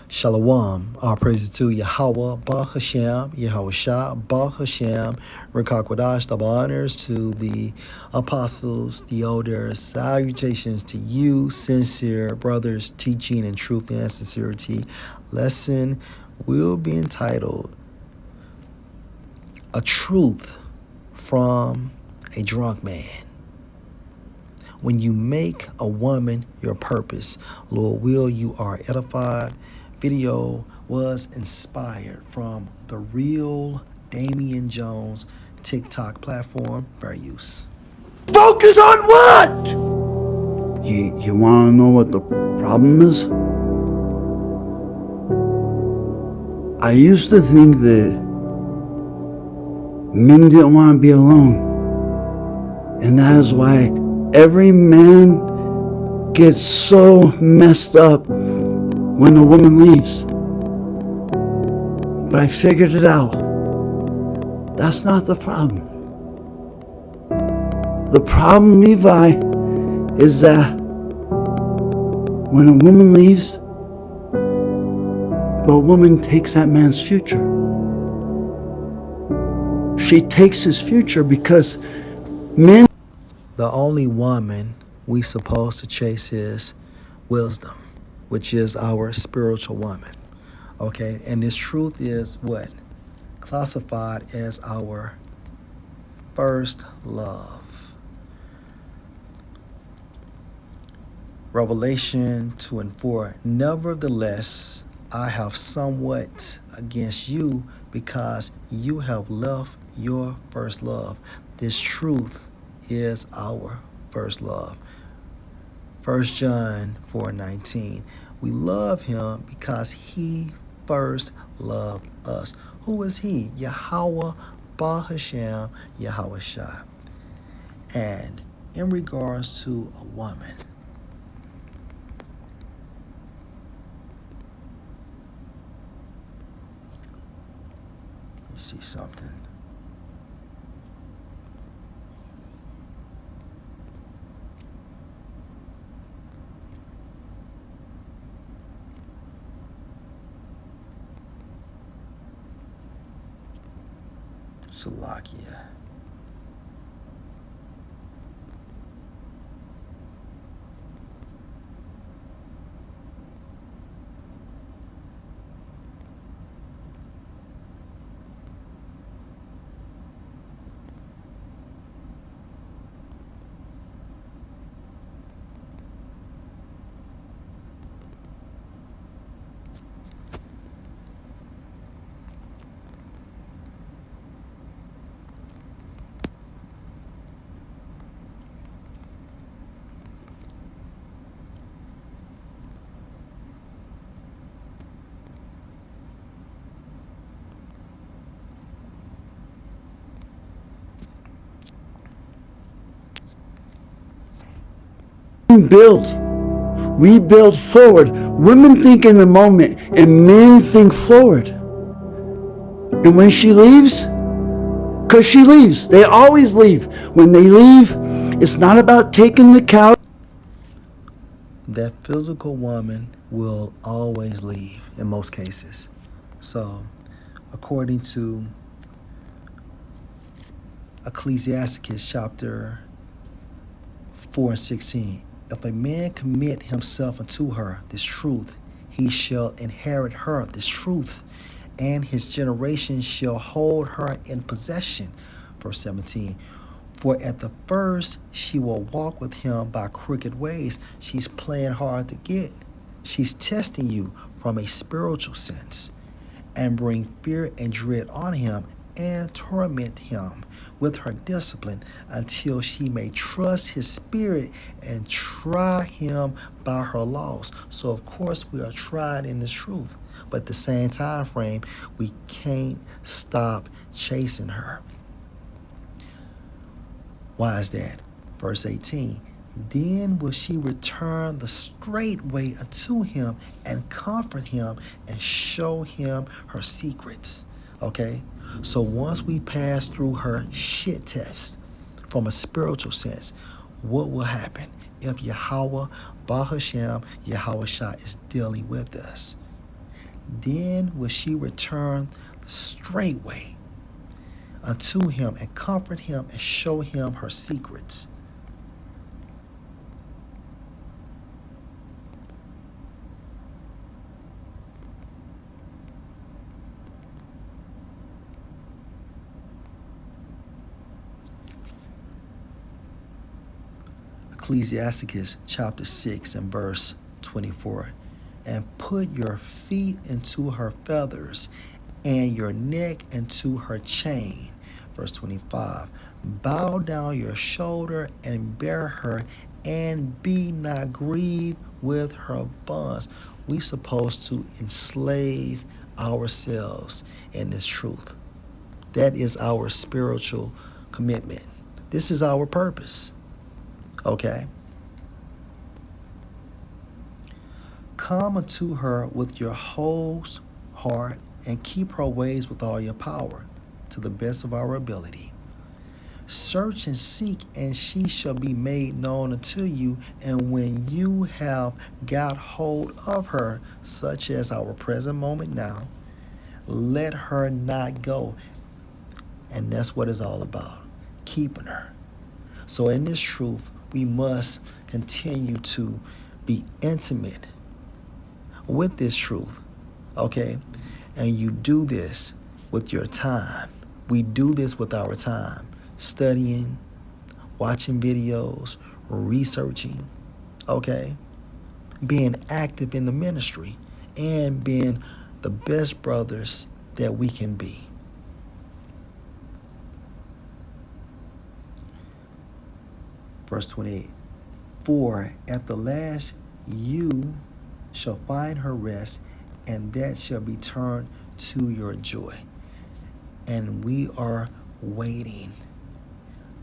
Shalom, all praises to Yahweh, Ba Hashem, Yahweh Shah, Ba Hashem, Rekakwadash, double honors to the apostles, the elders, salutations to you, sincere brothers, teaching in truth and sincerity. Lesson will be entitled, A Truth from a Drunk Man. When you make a woman your purpose, Lord will, you are edified. Video was inspired from the real Damian Jones TikTok platform. Fair use. Focus on what? You want to know what the problem is? I used to think that men didn't want to be alone. And that is why every man gets so messed up when a woman leaves. But I figured it out. That's not the problem. The problem, Levi, is that when a woman leaves, the woman takes that man's future. She takes his future because men... The only woman we supposed to chase is wisdom, which is our spiritual woman. Okay, and this truth is what? Classified as our first love. Revelation 2:4. Nevertheless, I have somewhat against you because you have left your first love. This truth is our first love. 1 John 4:19. We love him because he first loved us. Who is he? Yahweh, Ba Hashem, Yahweh Shah. And in regards to a woman, let's see something. Salakia. We build forward. Women think in the moment and men think forward. And when she leaves, because she leaves, they always leave. When they leave, it's not about taking the couch. That physical woman will always leave in most cases. So, according to Ecclesiastes chapter 4:16, if a man commit himself unto her, this truth, he shall inherit her, this truth, and his generation shall hold her in possession. Verse 17. For at the first she will walk with him by crooked ways. She's playing hard to get. She's testing you from a spiritual sense and bring fear and dread on him and torment him with her discipline until she may trust his spirit and try him by her laws. So of course we are tried in this truth, but at the same time frame, we can't stop chasing her. Why is that? Verse 18. Then will she return the straight way unto him and comfort him and show him her secrets. Okay? So once we pass through her shit test from a spiritual sense, what will happen if Yahweh, Ba Hashem, Yahweh Shah is dealing with us? Then will she return straightway unto him and comfort him and show him her secrets. Ecclesiasticus chapter 6 and verse 24. And put your feet into her feathers and your neck into her chain. Verse 25. Bow down your shoulder and bear her, and be not grieved with her bonds. We supposed to enslave ourselves in this truth. That is our spiritual commitment. This is our purpose. Okay? Come unto her with your whole heart and keep her ways with all your power, to the best of our ability. Search and seek, and she shall be made known unto you. And when you have got hold of her, such as our present moment now, let her not go. And that's what it's all about, keeping her. So in this truth, we must continue to be intimate with this truth, okay? And you do this with your time. We do this with our time, studying, watching videos, researching, okay? Being active in the ministry and being the best brothers that we can be. Verse 28, for at the last you shall find her rest, and that shall be turned to your joy. And we are waiting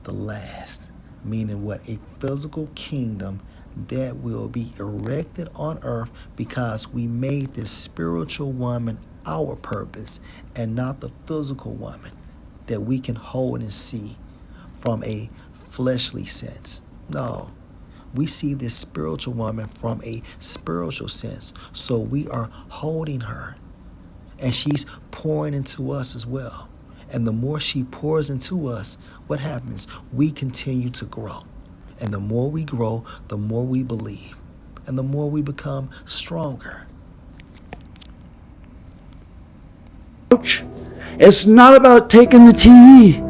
the last, meaning what? A physical kingdom that will be erected on earth, because we made this spiritual woman our purpose and not the physical woman that we can hold and see from a fleshly sense. No, we see this spiritual woman from a spiritual sense. So we are holding her, and she's pouring into us as well. And the more she pours into us, what happens? We continue to grow. And the more we grow, the more we believe, and the more we become stronger. It's not about taking the TV.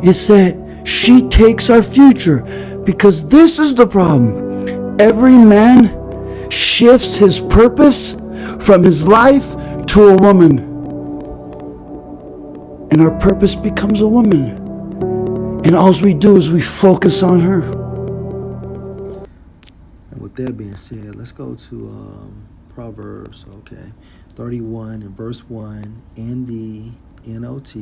It's that she takes our future, because this is the problem. Every man shifts his purpose from his life to a woman, and our purpose becomes a woman, and all we do is we focus on her. And with that being said, let's go to Proverbs, 31 and verse 1 in the NOT.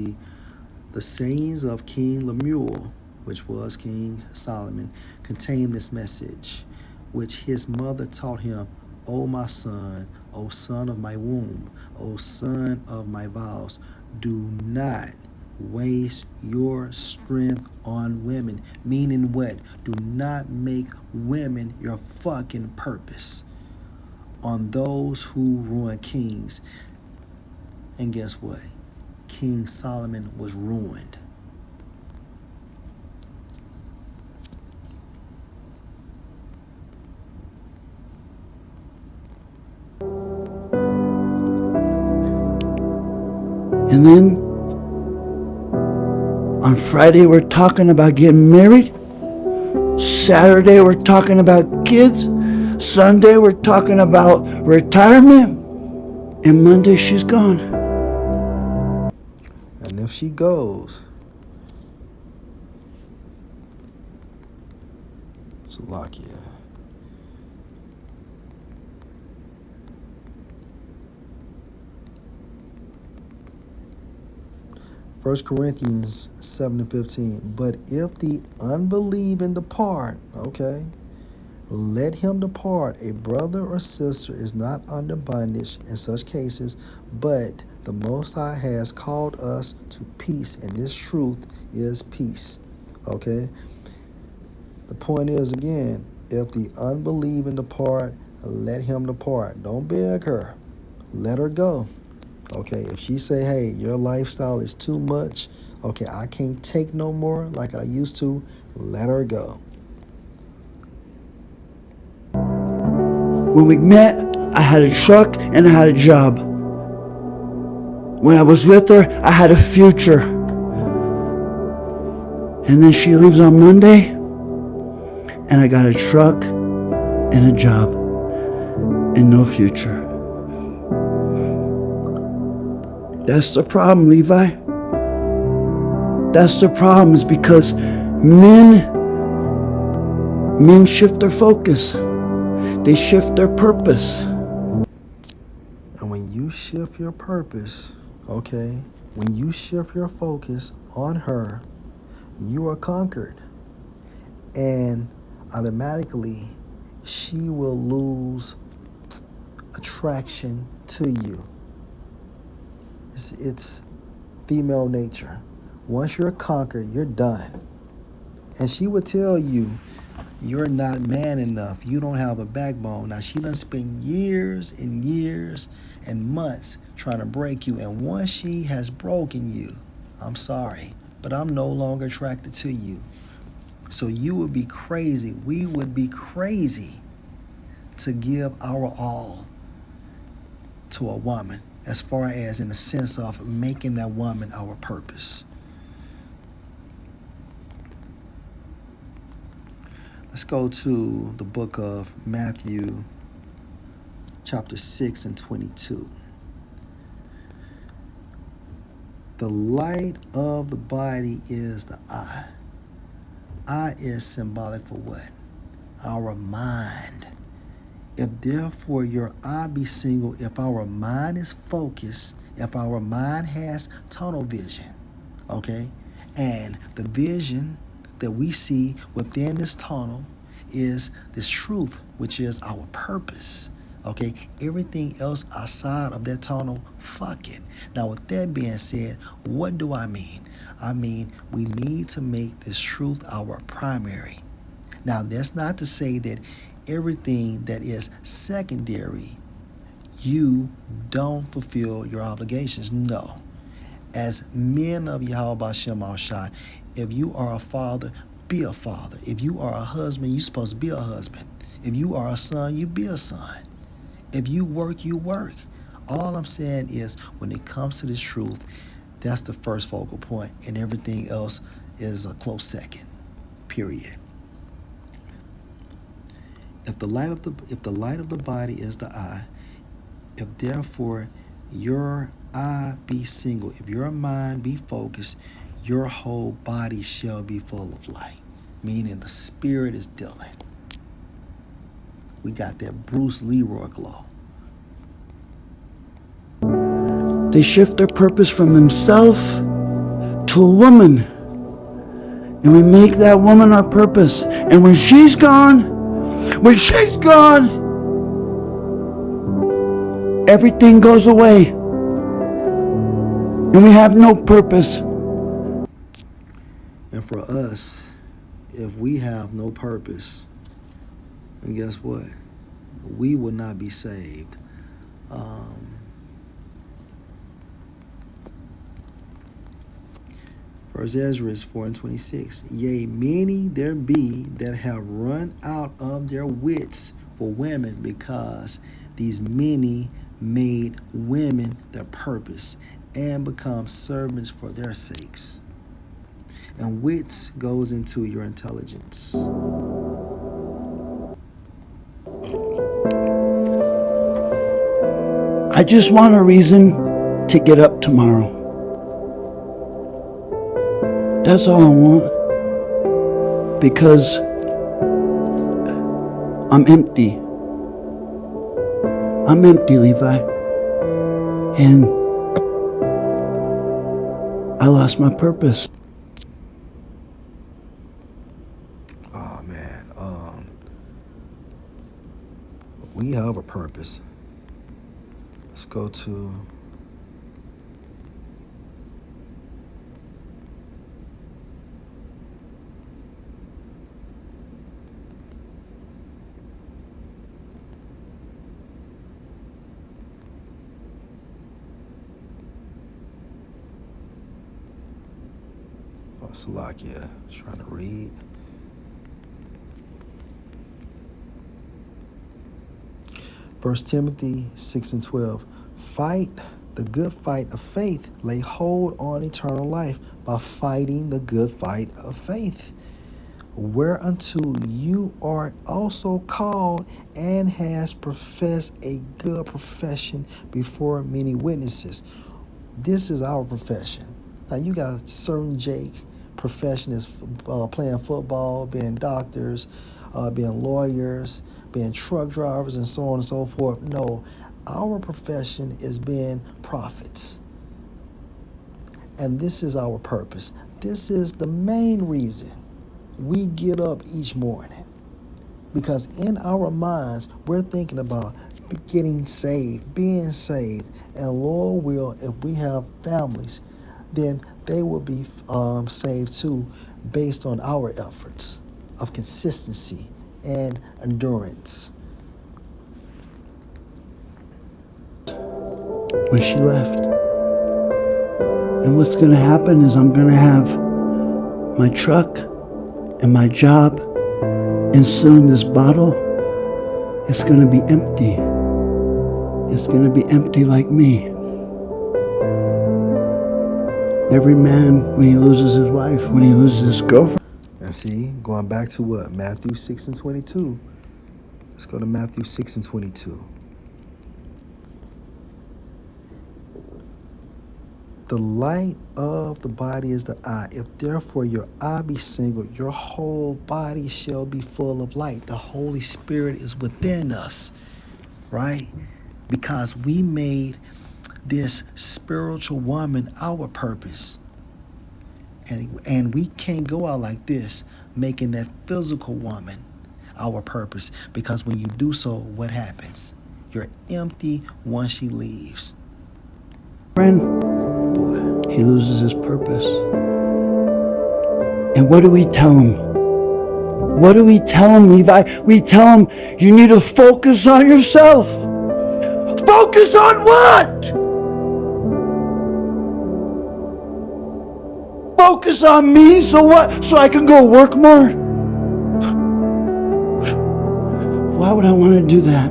The sayings of King Lemuel, which was King Solomon, contain this message, which his mother taught him. O my son, O son of my womb, O son of my vows, do not waste your strength on women. Meaning what? Do not make women your fucking purpose. On those who ruin kings. And guess what? King Solomon was ruined. And then on Friday, we're talking about getting married. Saturday, we're talking about kids. Sunday, we're talking about retirement. And Monday, she's gone. And if she goes, Salakia. 1 Corinthians 7:15. But if the unbelieving depart, let him depart. A brother or sister is not under bondage in such cases, but the Most High has called us to peace, and this truth is peace. Okay? The point is, again, if the unbelieving depart, let him depart. Don't beg her. Let her go. Okay, if she say, hey, your lifestyle is too much, okay, I can't take no more like I used to, let her go. When we met, I had a truck and I had a job. When I was with her, I had a future. And then she leaves on Monday, and I got a truck and a job and no future. That's the problem, Levi. That's the problem, is because men shift their focus. They shift their purpose. And when you shift your purpose, okay, when you shift your focus on her, you are conquered. And automatically, she will lose attraction to you. It's female nature. Once you're conquered, you're done. And she would tell you, you're not man enough. You don't have a backbone. Now, she done spent years and years and months trying to break you. And once she has broken you, I'm sorry, but I'm no longer attracted to you. So you would be crazy. We would be crazy to give our all to a woman, as far as in the sense of making that woman our purpose. Let's go to the book of Matthew, chapter 6 and 22. The light of the body is the eye. Eye is symbolic for what? Our mind. If therefore your eye be single, if our mind is focused, if our mind has tunnel vision, okay, and the vision that we see within this tunnel is this truth, which is our purpose, okay, everything else outside of that tunnel, fuck it. Now, with that being said, what do I mean? I mean, we need to make this truth our primary. Now, that's not to say that everything that is secondary, you don't fulfill your obligations. No. As men of Yahweh Hashem Al-Shai, if you are a father, be a father. If you are a husband, you're supposed to be a husband. If you are a son, you be a son. If you work, you work. All I'm saying is, when it comes to this truth, that's the first focal point, and everything else is a close second. Period. If the light of the body is the eye, if therefore your eye be single, if your mind be focused, your whole body shall be full of light. Meaning the spirit is dealing. We got that Bruce Leroy glow. They shift their purpose from himself to a woman. And we make that woman our purpose. And when she's gone, everything goes away. And we have no purpose. And for us, if we have no purpose, then guess what? We will not be saved. First Ezra 4:26. Yea, many there be that have run out of their wits for women, because these many made women their purpose and become servants for their sakes. And wits goes into your intelligence. I just want a reason to get up tomorrow. That's all I want. Because I'm empty. I'm empty, Levi. And I lost my purpose. Oh man, we have a purpose. Let's go to Salakia, trying to read. First Timothy 6:12. Fight the good fight of faith. Lay hold on eternal life by fighting the good fight of faith, whereunto you are also called, and has professed a good profession before many witnesses. This is our profession. Now you got certain Jake profession is playing football, being doctors, being lawyers, being truck drivers, and so on and so forth. No, our profession is being prophets. And this is our purpose. This is the main reason we get up each morning. Because in our minds, we're thinking about getting saved, being saved. And Lord will, if we have families, then they will be saved too, based on our efforts of consistency and endurance. When she left. And what's going to happen is I'm going to have my truck and my job, and soon this bottle is going to be empty. It's going to be empty like me. Every man, when he loses his wife, when he loses his girlfriend. And see, going back to what? Matthew 6:22. Let's go to Matthew 6:22. The light of the body is the eye. If therefore your eye be single, your whole body shall be full of light. The Holy Spirit is within us, right? Because we made this spiritual woman our purpose. And we can't go out like this, making that physical woman our purpose. Because when you do so, what happens? You're empty once she leaves. He loses his purpose. And what do we tell him? What do we tell him, Levi? We tell him, you need to focus on yourself. Focus on what? Focus on me, so what? So I can go work more? Why would I want to do that?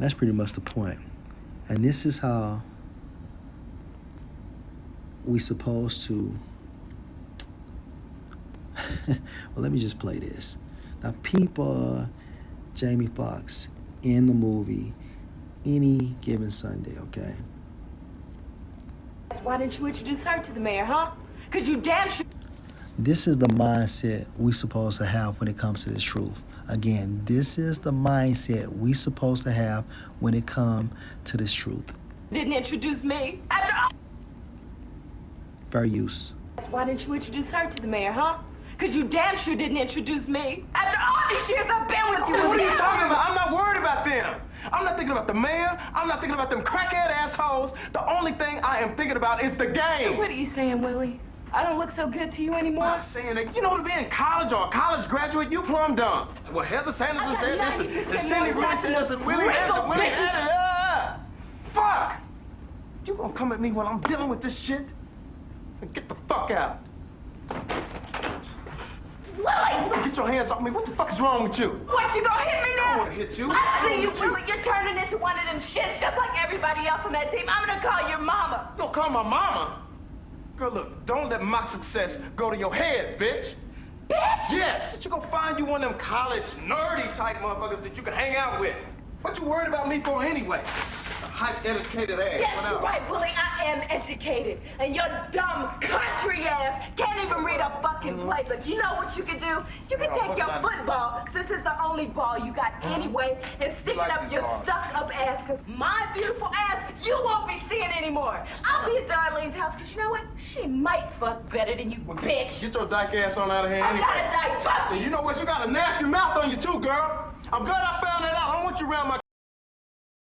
That's pretty much the point. And this is how we supposed to well, let me just play this. Now, people, Jamie Foxx in the movie Any Given Sunday, okay? Why didn't you introduce her to the mayor, huh? Because you damn sure... This is the mindset we supposed to have when it comes to this truth. Again, this is the mindset we supposed to have when it comes to this truth. didn't introduce me. After all... Fair use. Why didn't you introduce her to the mayor, huh? Because you damn sure didn't introduce me. After all these years I've been with you. What are you talking about? I'm not worried about them. I'm not thinking about the mayor. I'm not thinking about them crackhead assholes. The only thing I am thinking about is the game. So what are you saying, Willie? I don't look so good to you anymore? I'm not saying that. You know, to be in college or a college graduate, you plumb dumb. Well, Heather Sanderson said this, and Cindy really said this, and Willie Hanson, Willie Hanson. Fuck! You gonna come at me while I'm dealing with this shit? Get the fuck out. Willie! Get your hands off me. What the fuck is wrong with you? What, you gonna hit me now? I don't wanna hit you. I see you, Willie. You're turning into one of them shits just like everybody else on that team. I'm gonna call your mama. You gonna call my mama? Girl, look, don't let my success go to your head, bitch. Bitch! Yes! You gonna find you one of them college nerdy type motherfuckers that you can hang out with. What you worried about me for anyway? A hype educated ass. Yes, whatever. you're right, Willie. I am educated. And your dumb country ass can't even read a fucking playbook. You know what you can do? You can take your football, since it's the only ball you got anyway, and stick it up your stuck-up ass, because my beautiful ass you won't be seeing anymore. I'll be at Darlene's house, because you know what? She might fuck better than you, bitch. Get your dyke ass on out of here I'm anyway. not a dyke. Fuck And you know what? You got a nasty mouth on you too, girl. I'm glad I found that out. I don't want you around my